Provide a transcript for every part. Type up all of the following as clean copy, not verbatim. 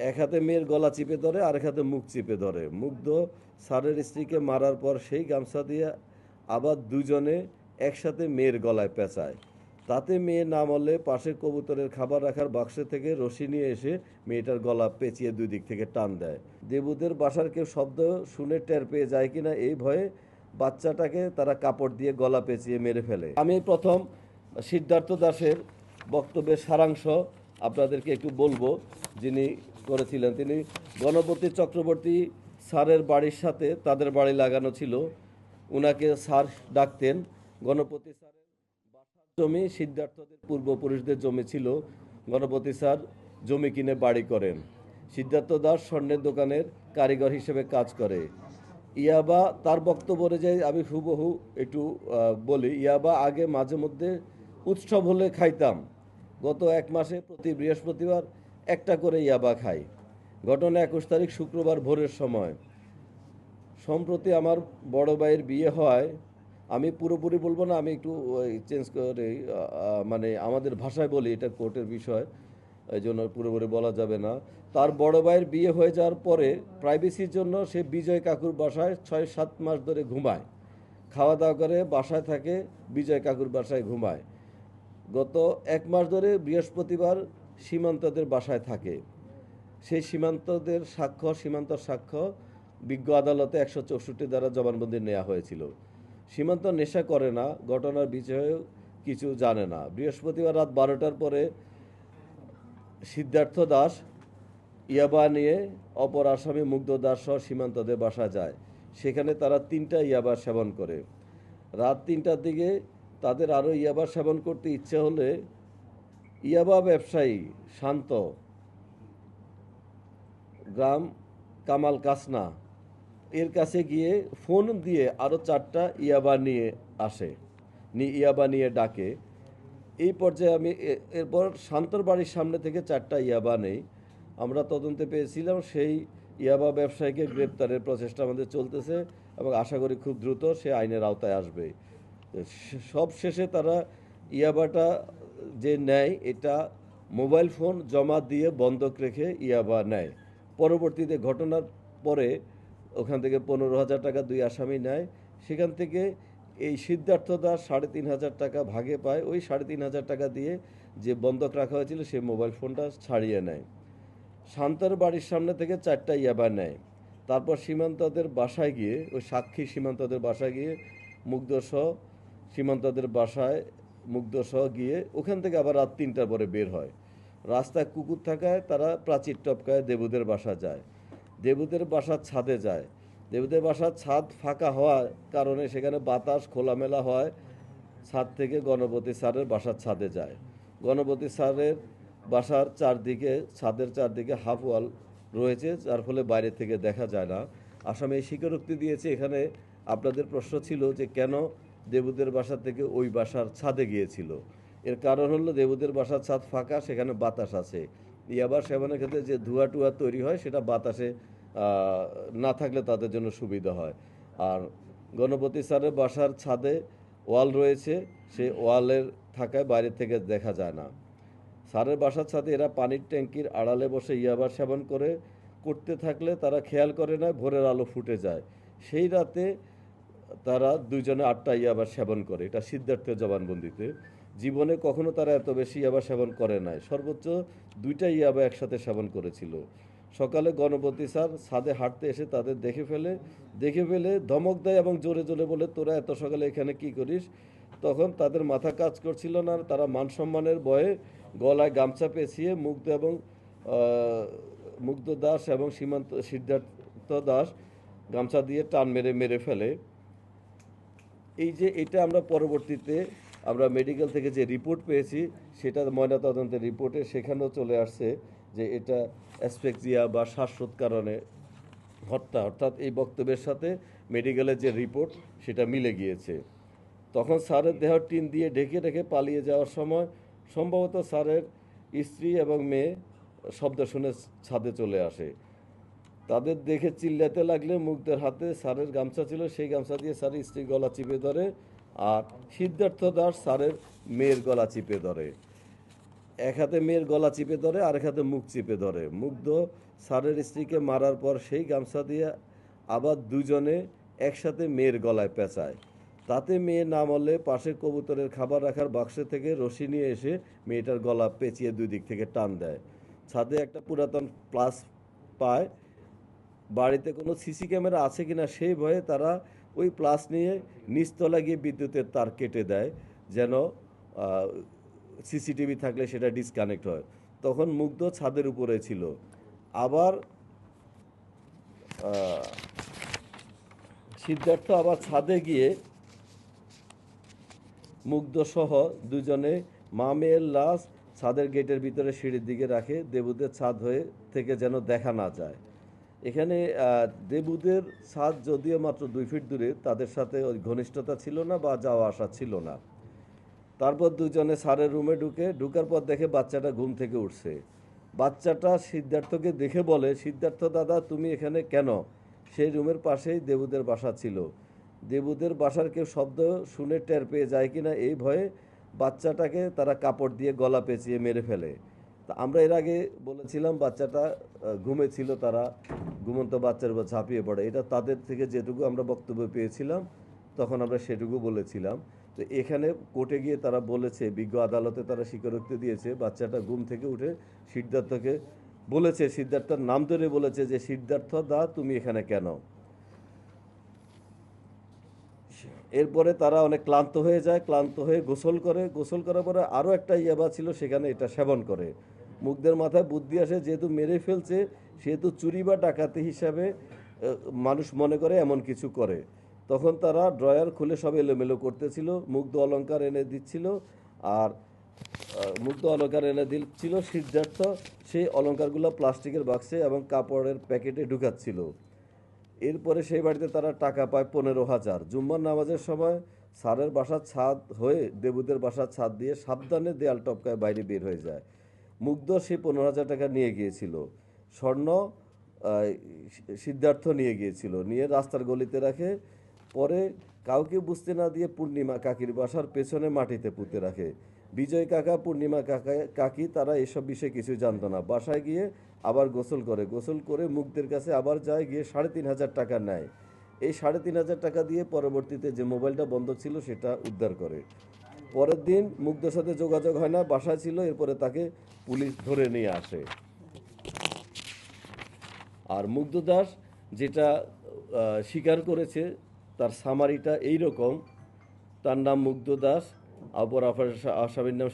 এক হাতে মেয়ের গলা চিপে ধরে, আরেক হাতে মুখ চিপে ধরে। মুগ্ধ স্যারের স্ত্রীকে মারার পর সেই গামছা দিয়ে আবার দুজনে একসাথে মেয়ের গলায় পেঁচায়। তাতে মেয়ে না মরলে পাশে কবুতরের খাবার রাখার বাক্স থেকে রশি নিয়ে এসে মেয়েটার গলা পেঁচিয়ে দুই দিক থেকে টান দেয়। দেবুদের বাসার কেউ শব্দ শুনে টের পেয়ে যায় কিনা এই ভয়ে বাচ্চাটাকে তারা কাপড় দিয়ে গলা পেঁচিয়ে মেরে ফেলে। আমি প্রথম সিদ্ধার্থ দাসের বক্তব্যের সারাংশ আপনাদেরকে একটু বলবো। যিনি করেছিলেন, তিনি গণপতি চক্রবর্তী স্যারের বাড়ির সাথে তাদের বাড়ি লাগানো ছিল। উনাকে স্যার ডাকতেন। গণপতি স্যারের বাসার জমি সিদ্ধার্থদের পূর্বপুরুষদের জমি ছিল। গণপতি স্যার জমি কিনে বাড়ি করেন। সিদ্ধার্থ দাস স্বর্ণের দোকানের কারিগর হিসেবে কাজ করে। ইয়াবা, তার বক্তব্য অনুযায়ী আমি হুবহু একটু বলি। ইয়াবা আগে মাঝে মধ্যে উৎসব হলে খাইতাম। গত এক মাসে প্রতি বৃহস্পতিবার একটা করে ইয়াবা খাই। ঘটনা 21 তারিখ শুক্রবার ভোরের সময়। সম্প্রতি আমার বড় ভাইয়ের বিয়ে হয়। আমি পুরোপুরি বলবো না, আমি একটু চেঞ্জ করে মানে আমাদের ভাষায় বলি, এটা কোর্টের বিষয়, এই জন্য পুরোপুরি বলা যাবে না। তার বড় ভাইয়ের বিয়ে হয়ে যাওয়ার পরে প্রাইভেসির জন্য সে বিজয় কাকুর বাসায় 6-7 মাস ধরে ঘুমায়, খাওয়া দাওয়া করে, বাসায় থাকে, বিজয় কাকুর বাসায় ঘুমায়। গত 1 মাস ধরে বৃহস্পতিবার সীমান্তদের বাসায় থাকে। সেই সীমান্তর সাক্ষ্য বিজ্ঞ আদালতে 164 দ্বারা জবানবন্দি নেওয়া হয়েছিল। সীমান্ত নেশা করে না, ঘটনার বিষয়ে কিছু জানে না। বৃহস্পতিবার রাত 12টার পরে সিদ্ধার্থ দাস ইয়াবা নিয়ে অপর আসামি মুগ্ধ দাস সহ সীমান্তদের বাসা যায়। সেখানে তারা 3টা ইয়াবা সেবন করে। রাত 3টার দিকে তাদের আরও ইয়াবা সেবন করতে ইচ্ছে হলে ইয়াবা ব্যবসায়ী শান্ত, গ্রাম কামাল কাসনা, এর কাছে গিয়ে ফোন দিয়ে আরও 4টা ইয়াবা নিয়ে আসে, ইয়াবা নিয়ে ডাকে। এই পর্যায়ে আমি এরপর শান্তর বাড়ির সামনে থেকে 4টা ইয়াবা নেই। আমরা তদন্তে পেয়েছিলাম সেই ইয়াবা ব্যবসায়ীকে গ্রেপ্তারের প্রচেষ্টা আমাদের চলতেছে এবং আশা করি খুব দ্রুত সে আইনের আওতায় আসবে। সব শেষে তারা ইয়াবাটা যে নেয়, এটা মোবাইল ফোন জমা দিয়ে বন্ধক রেখে ইয়াবা নেয়। পরবর্তীতে ঘটনার পরে ওখান থেকে 15,000 টাকা 2 আসামি নেয়। সেখান থেকে এই সিদ্ধার্থ দাস 3,500 টাকা ভাগে পায়। ওই 3,500 টাকা দিয়ে যে বন্ধক রাখা হয়েছিল সে মোবাইল ফোনটা ছাড়িয়ে নেয়। শান্তর বাড়ির সামনে থেকে 4টা ইয়াবা নেয়। তারপর সীমান্তদের বাসায় গিয়ে, ওই সাক্ষী সীমান্তদের বাসায় গিয়ে মুগ্ধসহ গিয়ে ওখান থেকে আবার রাত 3টার পরে বের হয়। রাস্তায় কুকুর থাকায় তারা প্রাচীর টপকায় দেবুদের বাসা যায়। দেবুদের বাসার ছাদে যায়। দেবুদের বাসার ছাদ ফাঁকা হওয়ার কারণে সেখানে বাতাস খোলামেলা হয়। ছাদ থেকে গণপতি স্যারের বাসার ছাদে যায়। গণপতি স্যারের বাসার ছাদের চারদিকে হাফ ওয়াল রয়েছে, যার ফলে বাইরে থেকে দেখা যায় না। আসামি এই স্বীকারোক্তি দিয়েছে। এখানে আপনাদের প্রশ্ন ছিল যে কেন দেবুদের বাসা থেকে ওই বাসার ছাদে গিয়েছিল। এর কারণ হলো দেবুদের বাসার ছাদ ফাঁকা, সেখানে বাতাস আছে। ইয়াবা সেবনের ক্ষেত্রে যে ধোঁয়া টুয়া তৈরি হয় সেটা বাতাসে না থাকলে তাদের জন্য সুবিধা হয়। আর গণপতি স্যারের বাসার ছাদে ওয়াল রয়েছে, সেই ওয়ালের থাকায় বাইরে থেকে দেখা যায় না। স্যারের বাসার ছাদে এরা পানির ট্যাঙ্কির আড়ালে বসে ইয়াবা সেবন করতে থাকলে তারা খেয়াল করে না, ভোরের আলো ফুটে যায়। সেই রাতে তারা দুইজনে 8টা ইয়াবা সেবন করে। এটা সিদ্ধার্থের জবানবন্দিতে। জীবনে কখনো তারা এত বেশি ইয়াবা সেবন করে নাই। সর্বোচ্চ 2টা ইয়াবা একসাথে সেবন করেছিল। সকালে গণপতি স্যার ছাদে হাঁটতে এসে তাদের দেখে ফেলে ধমক দেয় এবং জোরে জোরে বলে, তোরা এত সকালে এখানে কি করিস? তখন তাদের মাথা কাজ করছিল না। তারা মান সম্মানের ভয়ে গলায় গামছা পেঁচিয়ে মুগ্ধ দাস এবং সিদ্ধার্থ দাস গামছা দিয়ে টান মেরে ফেলে। এই যে এটা আমরা পরবর্তীতে আমরা মেডিকেল থেকে যে রিপোর্ট পেয়েছি, সেটা ময়নাতদন্তের রিপোর্টে সেখানেও চলে আসছে যে এটা অ্যাসফেক্সিয়া বা শ্বাসরোধ কারণে হত্যা, অর্থাৎ এই বক্তব্যের সাথে মেডিকেলের যে রিপোর্ট সেটা মিলে গিয়েছে। তখন স্যারের দেহ টিন দিয়ে ঢেকে পালিয়ে যাওয়ার সময় সম্ভবত স্যারের স্ত্রী এবং মেয়ে শব্দ শুনে ছাদে চলে আসে। তাদের দেখে চিল্লাতে লাগলে মুগ্ধের হাতে স্যারের গামছা ছিল, সেই গামছা দিয়ে স্যারের স্ত্রীর গলা চিপে ধরে, আর সিদ্ধার্থ দাস স্যারের মেয়ের গলা চিপে ধরে। এক হাতে মেয়ের গলা চিপে ধরে, আরেক হাতে মুখ চিপে ধরে। মুগ্ধ স্যারের স্ত্রীকে মারার পর সেই গামছা দিয়ে আবার দুজনে একসাথে মেয়ের গলায় পেঁচায়। তাতে মেয়ে না মরলে পাশে কবুতরের খাবার রাখার বাক্স থেকে রশি নিয়ে এসে মেয়েটার গলা পেঁচিয়ে দুই দিক থেকে টান দেয়। ছাদে একটা পুরাতন প্লাস পায়। বাড়িতে কোনো সিসি ক্যামেরা আছে কিনা সেই ভয়ে তারা ওই প্লাস নিয়ে নিচতলা গিয়ে বিদ্যুতের তার কেটে দেয়, যেন সিসিটিভি থাকলে সেটা ডিসকানেক্ট হয়। তখন মুগ্ধ ছাদের উপরে ছিল। আবার সিদ্ধার্থ আবার ছাদে গিয়ে মুগ্ধ সহ দুজনে মা মেয়ের লাশ ছাদের গেটের ভিতরে সিঁড়ির দিকে রাখে, দেবুদের ছাদ হয়ে থেকে যেন দেখা না যায়। এখানে দেবুদের ছাদ যদিও মাত্র 2 ফিট দূরে, তাদের সাথে ওই ঘনিষ্ঠতা ছিল না বা যাওয়া আসা ছিল না। তারপর দুজনে স্যারের রুমে ঢুকার পর দেখে বাচ্চাটা ঘুম থেকে উঠছে। বাচ্চাটা সিদ্ধার্থকে দেখে বলে, সিদ্ধার্থ দাদা তুমি এখানে কেন? সেই রুমের পাশেই দেবুদের বাসা ছিল। দেবুদের বাসার কেউ শব্দ শুনে টের পেয়ে যায় কিনা এই ভয়ে বাচ্চাটাকে তারা কাপড় দিয়ে গলা পেঁচিয়ে মেরে ফেলে। তা আমরা এর আগে বলেছিলাম বাচ্চাটা ঘুমে ছিল, তারা ঘুমন্ত বাচ্চার উপর ঝাঁপিয়ে পড়ে। এটা তাদের থেকে যেটুকু আমরা বক্তব্য পেয়েছিলাম তখন আমরা সেটুকু বলেছিলাম। তো এখানে কোর্টে গিয়ে তারা বলেছে, বিজ্ঞ আদালতে তারা স্বীকারোক্তি দিয়েছে, বাচ্চাটা ঘুম থেকে উঠে সিদ্ধার্থকে বলেছে, সিদ্ধার্থর নাম ধরে বলেছে যে সিদ্ধার্থ দা তুমি এখানে কেন? এরপরে তারা অনেক ক্লান্ত হয়ে যায়, ক্লান্ত হয়ে গোসল করার পরে আরও একটা ইয়াবা ছিল সেখানে, এটা সেবন করে। মুগ্ধের মাথায় বুদ্ধি আসে, যেহেতু মেরে ফেলছে সেহেতু চুরি বা ডাকাতি হিসাবে মানুষ মনে করে এমন কিছু করে। তখন তারা ড্রয়ার খুলে সব এলোমেলো করতেছিল, মুগ্ধ অলংকার এনে দিচ্ছিল, আর মুগ্ধ অলংকার এনে দিচ্ছিল সিদ্ধার্থ সেই অলংকারগুলো প্লাস্টিকের বাক্সে এবং কাপড়ের প্যাকেটে ঢুকাচ্ছিল। এরপরে সেই বাড়িতে তারা টাকা পায় 15,000। জুম্মার নামাজের সময় স্যারের বাসার ছাদ হয়ে দেবুদের বাসার ছাদ দিয়ে সাবধানে দেয়াল টপকায় বাইরে বের হয়ে যায়। মুগ্ধ সেই 15,000 টাকা নিয়ে গিয়েছিল। স্বর্ণ সিদ্ধার্থ নিয়ে গিয়েছিল, নিয়ে রাস্তার গলিতে রাখে। পরে কাউকে বুঝতে না দিয়ে পূর্ণিমা কাকির বাসার পেছনে মাটিতে পুঁতে রাখে। বিজয় কাকা, পূর্ণিমা কাকি তারা এসব বিষয়ে কিছু জানতো না। বাসায় গিয়ে আবার গোসল করে মুগ্ধের কাছে আবার যায়, গিয়ে 3,500 টাকা নেয়। এই 3,500 টাকা দিয়ে পরবর্তীতে যে মোবাইলটা বন্ধ ছিল সেটা উদ্ধার করে। পরের দিন মুগ্ধের সাথে যোগাযোগ হয় না, বাসায় ছিল। এরপরে তাকে পুলিশ ধরে নিয়ে আসে। আর মুগ্ধ দাস যেটা স্বীকার করেছে তার সামারিটা এই রকম। তার নাম মুগ্ধ দাস, অপর আসামির নাম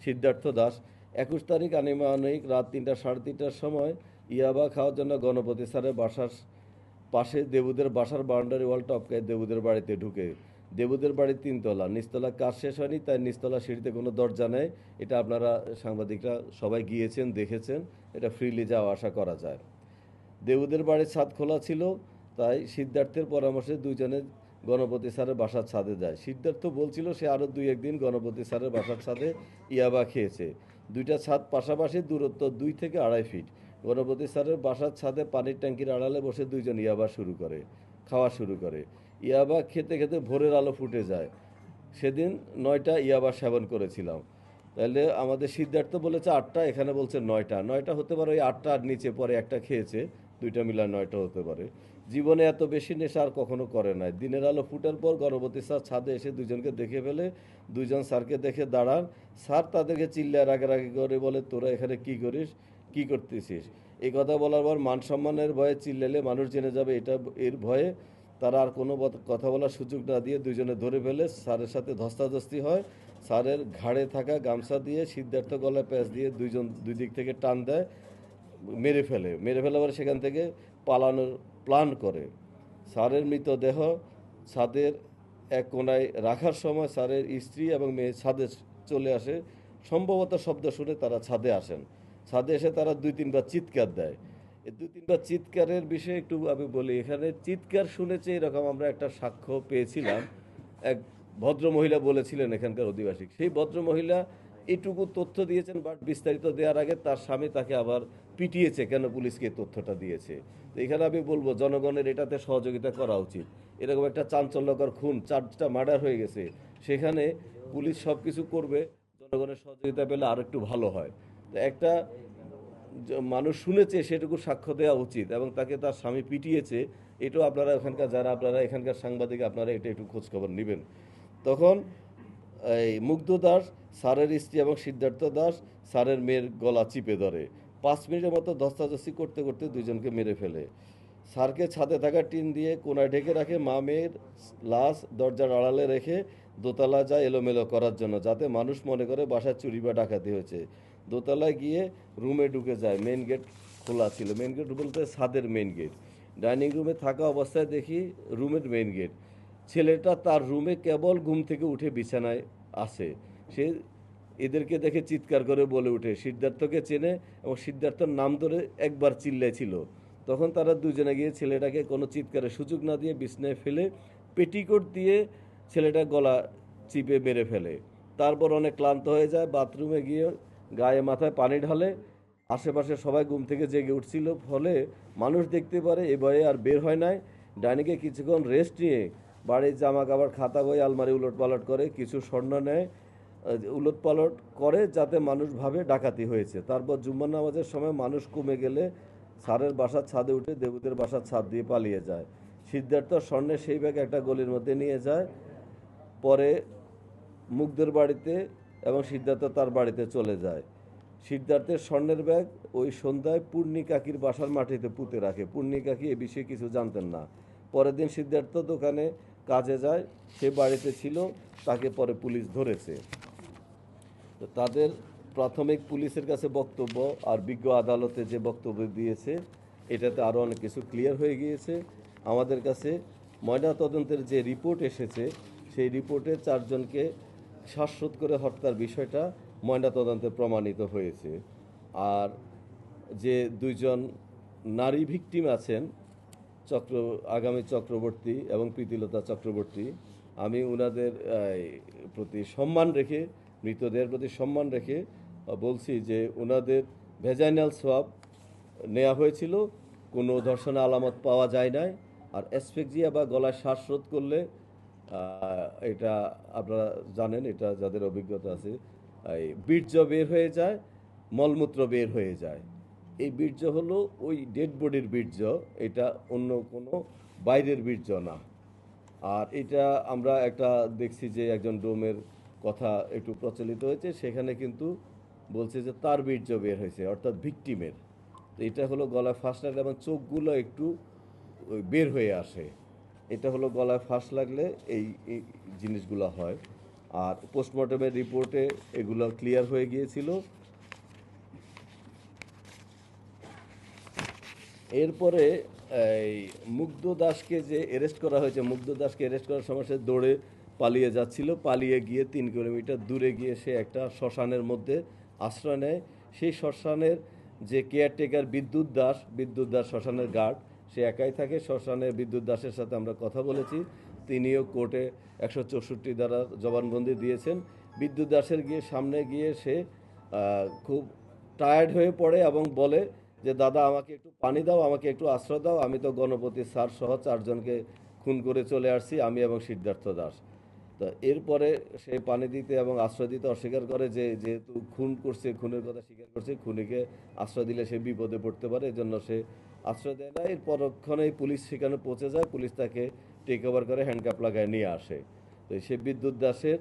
সিদ্ধার্থ দাস। 21 তারিখ আনুমানিক রাত 3টা 3:30টার সময় ইয়াবা খাওয়ার জন্য গণপতি স্যারের বাসার পাশে দেবুদের বাসার বাউন্ডারি ওয়াল টপকায় দেবুদের বাড়িতে ঢুকে। দেবুদের বাড়ি 3 তলা, নিচতলা কাজ শেষ হয়নি, তাই নিচতলা সিঁড়িতে কোনো দরজা নেই। এটা আপনারা সাংবাদিকরা সবাই গিয়েছেন, দেখেছেন, এটা ফ্রিলি যাওয়া আসা করা যায়। দেবুদের বাড়ির ছাদ খোলা ছিল, তাই সিদ্ধার্থের পরামর্শে দুজনে গণপতি স্যারের বাসার ছাদে যায়। সিদ্ধার্থ বলছিল সে আরও 2-1 দিন গণপতি স্যারের বাসার ছাদে ইয়াবা খেয়েছে। দুইটা ছাদ পাশাপাশি, দূরত্ব 2 থেকে 2.5 ফিট। গণপতি স্যারের বাসার ছাদে পানির ট্যাঙ্কির আড়ালে বসে দুইজন খাওয়া শুরু করে। ইয়াবা খেতে খেতে ভোরের আলো ফুটে যায়। সেদিন 9টা ইয়াবা সেবন করেছিলাম। তাহলে আমাদের সিদ্ধার্থ বলেছে 8টা, এখানে বলছে 9টা হতে পারে, ওই 8টার নিচে পরে একটা খেয়েছে, দুইটা মিলা 9টা হতে পারে। জীবনে এত বেশি নেশা আর কখনো করে নাই। দিনের আলো ফুটার পর গণপতি স্যার ছাদে এসে দুজনকে দেখে ফেলে। দুইজন স্যারকে দেখে দাঁড়ান। স্যার তাদেরকে চিল্লায় রাগারাগি করে বলে, তোরা এখানে কি করতেছিস? এই কথা বলার পর মান সম্মানের ভয়ে চিল্লালে মানুষ জেনে যাবে, এর ভয়ে তারা আর কোনো কথা বলার সুযোগ না দিয়ে দুজনে ধরে ফেলে স্যারের সাথে ধস্তাধস্তি হয়। স্যারের ঘাড়ে থাকা গামছা দিয়ে সিদ্ধার্থ গলায় প্যাঁচ দিয়ে দুই দিক থেকে টান দেয়, মেরে ফেলে পরে সেখান থেকে পালানোর প্ল্যান করে। স্যারের মৃতদেহ ছাদের এক কোণায় রাখার সময় স্যারের স্ত্রী এবং মেয়ে ছাদে চলে আসে। সম্ভবত শব্দ শুনে তারা ছাদে আসেন। ছাদে এসে তারা 2-3 বার চিৎকার দেয়। এই 2-3 বার চিৎকারের বিষয়ে একটু আমি বলি। এখানে চিৎকার শুনেছে এরকম আমরা একটা সাক্ষ্য পেয়েছিলাম। এক ভদ্রমহিলা বলেছিলেন এখানকার অধিবাসী। সেই ভদ্রমহিলা এটুকু তথ্য দিয়েছেন, বাট বিস্তারিত দেওয়ার আগে তার স্বামী তাকে আবার পিটিয়েছে কেন পুলিশকে তথ্যটা দিয়েছে। তো এখানে আমি বলবো জনগণের এটাতে সহযোগিতা করা উচিত। এরকম একটা চাঞ্চল্যকর খুন, 4টা মার্ডার হয়ে গেছে, সেখানে পুলিশ সব কিছু করবে। জনগণের সহযোগিতা পেলে আর একটু ভালো হয়। তো একটা মানুষ শুনেছে সেটুকু সাক্ষ্য দেওয়া উচিত, এবং তাকে তার স্বামী পিটিয়েছে, এটাও আপনারা ওখানকার যারা আপনারা এখানকার সাংবাদিক আপনারা এটা একটু খোঁজ খবর নেবেন। তখন এই মুগ্ধ দাস স্যারের স্ত্রী এবং সিদ্ধার্থ দাস স্যারের মেয়ের গলা চিপে ধরে। 5 মিনিটের মতো ধস্তাধস্তি করতে করতে দুজনকে মেরে ফেলে। স্যারকে ছাদে থাকা টিন দিয়ে কোনায় ঢেকে রাখে। মা মেয়ের লাশ দরজার আড়ালে রেখে দোতলা যায় এলোমেলো করার জন্য, যাতে মানুষ মনে করে বাসার চুরি বা ডাকাতি হয়েছে। দোতলায় গিয়ে রুমে ঢুকে যায়। মেন গেট খোলা ছিল। মেন গেট বলতে ছাদের মেন গেট। ডাইনিং রুমে থাকা অবস্থায় দেখি রুমের মেন গেট। ছেলেটা তার রুমে কেবল ঘুম থেকে উঠে বিছানায় আসে। সে এদেরকে দেখে চিৎকার করে বলে ওঠে সিদ্ধার্থকে চেনে, এবং সিদ্ধার্থর নাম ধরে একবার চিল্লেছিল। তখন তারা দুজনে গিয়ে ছেলেটাকে কোনো চিৎকারের সুযোগ না দিয়ে বিছানায় ফেলে পেটিকোট দিয়ে ছেলেটার গলা চিপে মেরে ফেলে। তারপর অনেক ক্লান্ত হয়ে যায়, বাথরুমে গিয়ে গায়ে মাথায় পানি ঢালে। আশেপাশে সবাই ঘুম থেকে জেগে উঠছিল, ফলে মানুষ দেখতে পারে, এ ভয়ে আর বের হয় নাই। ডাইনিকে কিছুক্ষণ রেস্ট নিয়ে বাড়ির জামা কাপড় খাতা বই আলমারি উলটপালট করে কিছু স্বর্ণ নেয়, উলটপালট করে যাতে মানুষ ভাবে ডাকাতি হয়েছে। তারপর জুম্মার নামাজের সময় মানুষ কমে গেলে স্যারের বাসার ছাদে উঠে দেবুদের বাসার ছাদ দিয়ে পালিয়ে যায়। সিদ্ধার্থ স্বর্ণের সেই ব্যাগ একটা গলির মধ্যে নিয়ে যায়। পরে মুগ্ধের বাড়িতে এবং সিদ্ধার্থ তার বাড়িতে চলে যায়। সিদ্ধার্থের স্বর্ণের ব্যাগ ওই সন্ধ্যায় পূর্ণি কাকির বাসার মাটিতে পুঁতে রাখে। পূর্ণি কাকি এ বিষয়ে কিছু জানতেন না। পরের দিন সিদ্ধার্থ দোকানে কাজে যায়, সে বাড়িতে ছিল, তাকে পরে পুলিশ ধরেছে। তো তাদের প্রাথমিক পুলিশের কাছে বক্তব্য আর বিজ্ঞ আদালতে যে বক্তব্য দিয়েছে, এটাতে আরও অনেক কিছু ক্লিয়ার হয়ে গিয়েছে। আমাদের কাছে ময়নাতদন্তের যে রিপোর্ট এসেছে, সেই রিপোর্টে 4জনকে শ্বাসরোধ করে হত্যার বিষয়টা ময়নাতদন্তে প্রমাণিত হয়েছে। আর যে 2জন নারী ভিকটিম আছেন, আগামী চক্রবর্তী এবং প্রীতিলতা চক্রবর্তী, আমি ওনাদের প্রতি সম্মান রেখে, মৃতদেহের প্রতি সম্মান রেখে বলছি যে ওনাদের ভেজাইনাল সোয়াব নেওয়া হয়েছিল, কোনো ধর্ষণের আলামত পাওয়া যায় নাই। আর অ্যাসফেক্সিয়া বা গলায় শ্বাসরোধ করলে এটা আপনারা জানেন, এটা যাদের অভিজ্ঞতা আছে, এই বীর্য বের হয়ে যায়, মলমূত্র বের হয়ে যায়। এই বীর্য হলো ওই ডেড বডির বীর্য, এটা অন্য কোনো বাইরের বীর্য না। আর এটা আমরা একটা দেখছি যে একজন ডোমের কথা একটু প্রচলিত হয়েছে, সেখানে কিন্তু বলছে যে তার বীর্য বের হয়েছে, অর্থাৎ ভিকটিমের। তো এটা হলো গলায় ফাঁস লাগলে এবং চোখগুলো একটু বের হয়ে আসে, এটা হলো গলায় ফাঁস লাগলে এই জিনিসগুলো হয়। আর পোস্টমর্টমের রিপোর্টে এগুলো ক্লিয়ার হয়ে গিয়েছিল। এরপরে এই মুগ্ধ দাসকে যে অ্যারেস্ট করা হয়েছে, মুগ্ধ দাসকে অ্যারেস্ট করার সময় সে দৌড়ে পালিয়ে যাচ্ছিল। পালিয়ে গিয়ে 3 কিলোমিটার দূরে গিয়ে সে একটা শ্মশানের মধ্যে আশ্রয় নেয়। সেই শ্মশানের যে কেয়ারটেকার বিদ্যুৎ দাস শ্মশানের গার্ড, সে একাই থাকে শ্মশানে। বিদ্যুৎ দাসের সাথে আমরা কথা বলেছি, তিনিও কোর্টে 164 ধারা জবানবন্দি দিয়েছেন। বিদ্যুৎ দাসের সামনে গিয়ে সে খুব টায়ার্ড হয়ে পড়ে এবং বলে যে দাদা আমাকে একটু পানি দাও, আমাকে একটু আশ্রয় দাও, আমি তো গণপতি স্যার সহ 4জনকে খুন করে চলে আসছি, আমি এবং সিদ্ধার্থ দাস। তো এরপরে সে পানি দিতে এবং আশ্রয় দিতে অস্বীকার করে, যে যেহেতু খুন করছে, খুনের কথা স্বীকার করছে, খুনিকে আশ্রয় দিলে সে বিপদে পড়তে পারে, এজন্য সে আশ্রয় দেয় না। এর পরক্ষণেই পুলিশ সেখানে পৌঁছে যায়, পুলিশ তাকে টেক ওভার করে হ্যান্ডকাপ লাগায় নিয়ে আসে। তো সে বিদ্যুৎ দাসের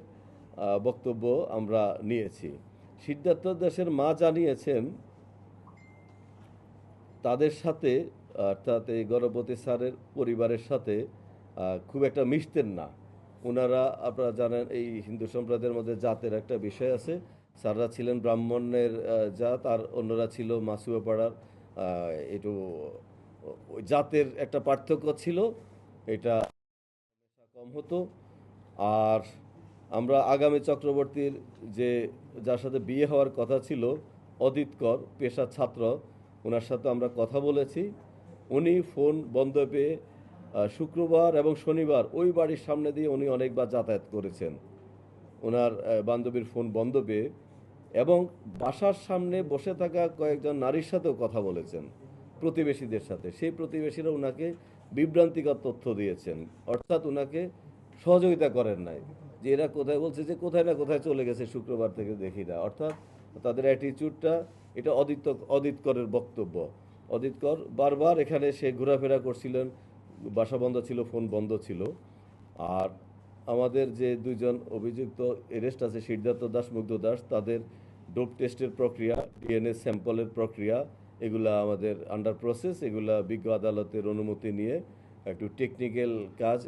বক্তব্য আমরা নিয়েছি। সিদ্ধার্থ দাসের মা জানিয়েছেন তাদের সাথে, অর্থাৎ এই গণপতি স্যারের পরিবারের সাথে খুব একটা মিশতেন না ওনারা। আপনারা জানেন এই হিন্দু সম্প্রদায়ের মধ্যে জাতের একটা বিষয় আছে। স্যাররা ছিলেন ব্রাহ্মণের জাত, আর অন্যরা ছিল মাসুয়া পাড়ার। একটু ওই জাতের একটা পার্থক্য ছিল, এটা কম হতো। আর আমরা আগামী চক্রবর্তীর যে যার সাথে বিয়ে হওয়ার কথা ছিল, অদিত কর, পেশার ছাত্র, ওনার সাথে আমরা কথা বলেছি। উনি ফোন বন্ধ পেয়ে শুক্রবার এবং শনিবার ওই বাড়ির সামনে দিয়ে উনি অনেকবার যাতায়াত করেছেন ওনার বান্ধবীর ফোন বন্ধ পেয়ে, এবং বাসার সামনে বসে থাকা কয়েকজন নারীর সাথেও কথা বলেছেন, প্রতিবেশীদের সাথে। সেই প্রতিবেশীরা ওনাকে বিভ্রান্তিকর তথ্য দিয়েছেন, অর্থাৎ ওনাকে সহযোগিতা করেন নাই। যে এরা কোথায়, বলছে যে কোথায় না কোথায় চলে গেছে, শুক্রবার থেকে দেখি না। অর্থাৎ তাদের অ্যাটিচিউডটা, এটা অদিতকরের বক্তব্য। অদিতকর বারবার এখানে সে ঘোরাফেরা করছিলেন, বাসা বন্ধ ছিল, ফোন বন্ধ ছিল। আর আমাদের যে দুইজন অভিযুক্ত এরেস্ট আছে, সিদ্ধার্থ দাস, মুগ্ধ দাস, তাদের ডোপ টেস্টের প্রক্রিয়া, ডিএনএ স্যাম্পলের প্রক্রিয়া, এগুলা আমাদের আন্ডার প্রসেস। এগুলা বিজ্ঞ আদালতের অনুমতি নিয়ে একটু টেকনিক্যাল কাজ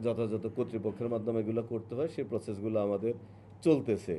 যথাযথ কর্তৃপক্ষের মাধ্যমে এগুলো করতে হয়, সেই প্রসেসগুলো আমাদের চলতেছে।